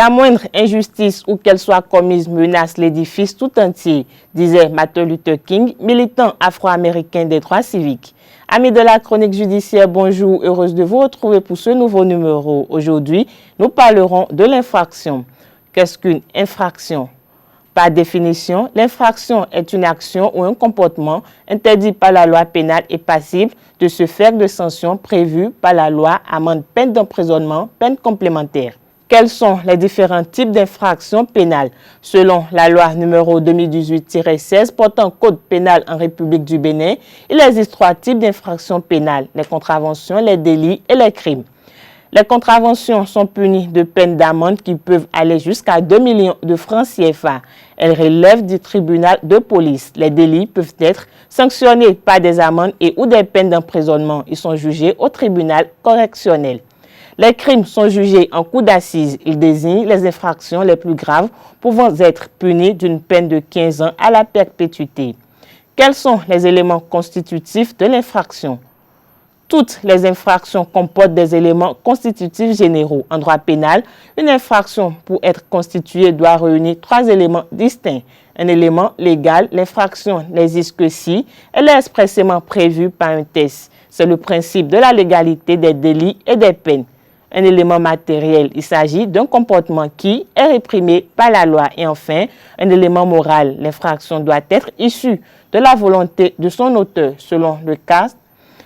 La moindre injustice ou qu'elle soit commise menace l'édifice tout entier, disait Martin Luther King, militant afro-américain des droits civiques. Amis de la chronique judiciaire, bonjour, heureuse de vous retrouver pour ce nouveau numéro. Aujourd'hui, nous parlerons de l'infraction. Qu'est-ce qu'une infraction? Par définition, l'infraction est une action ou un comportement interdit par la loi pénale et passible de se faire de sanctions prévues par la loi, amende, peine d'emprisonnement, peine complémentaire. Quels sont les différents types d'infractions pénales? Selon la loi numéro 2018-16 portant code pénal en République du Bénin, il existe 3 types d'infractions pénales, les contraventions, les délits et les crimes. Les contraventions sont punies de peines d'amende qui peuvent aller jusqu'à 2 millions de francs CFA. Elles relèvent du tribunal de police. Les délits peuvent être sanctionnés par des amendes et ou des peines d'emprisonnement. Ils sont jugés au tribunal correctionnel. Les crimes sont jugés en cour d'assises. Ils désignent les infractions les plus graves pouvant être punies d'une peine de 15 ans à la perpétuité. Quels sont les éléments constitutifs de l'infraction? Toutes les infractions comportent des éléments constitutifs généraux. En droit pénal, une infraction pour être constituée doit réunir 3 éléments distincts. Un élément légal, l'infraction n'existe que si elle est expressément prévue par un texte. C'est le principe de la légalité des délits et des peines. Un élément matériel, il s'agit d'un comportement qui est réprimé par la loi. Et enfin, un élément moral, l'infraction doit être issue de la volonté de son auteur. Selon le cas,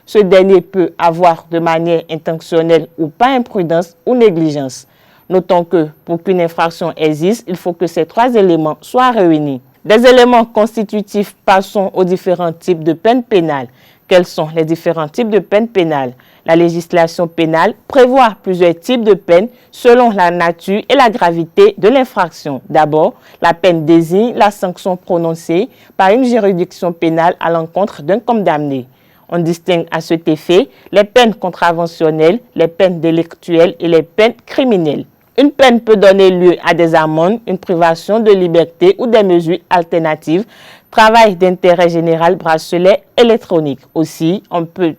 ce dernier peut avoir de manière intentionnelle ou par imprudence ou négligence. Notons que pour qu'une infraction existe, il faut que ces 3 éléments soient réunis. Des éléments constitutifs, passons aux différents types de peines pénales. Quels sont les différents types de peines pénales? La législation pénale prévoit plusieurs types de peines selon la nature et la gravité de l'infraction. D'abord, la peine désigne la sanction prononcée par une juridiction pénale à l'encontre d'un condamné. On distingue à cet effet les peines contraventionnelles, les peines délictuelles et les peines criminelles. Une peine peut donner lieu à des amendes, une privation de liberté ou des mesures alternatives, travail d'intérêt général, bracelet électronique. Aussi, on peut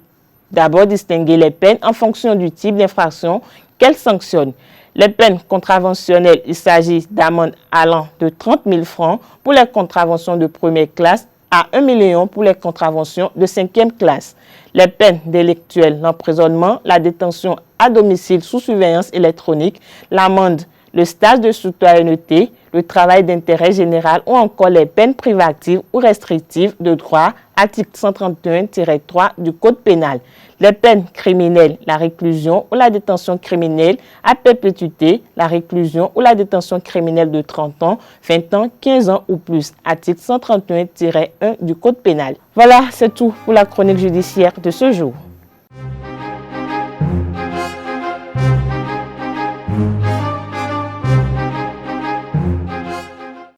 d'abord distinguer les peines en fonction du type d'infraction qu'elles sanctionnent. Les peines contraventionnelles, il s'agit d'amendes allant de 30 000 francs pour les contraventions de première classe à 1 million pour les contraventions de 5e classe. Les peines délictuelles, l'emprisonnement, la détention à domicile sous surveillance électronique, l'amende, le stage de citoyenneté, le travail d'intérêt général ou encore les peines privatives ou restrictives de droit, article 131-3 du Code pénal. Les peines criminelles, la réclusion ou la détention criminelle à perpétuité, la réclusion ou la détention criminelle de 30 ans, 20 ans, 15 ans ou plus, article 131-1 du Code pénal. Voilà, c'est tout pour la chronique judiciaire de ce jour.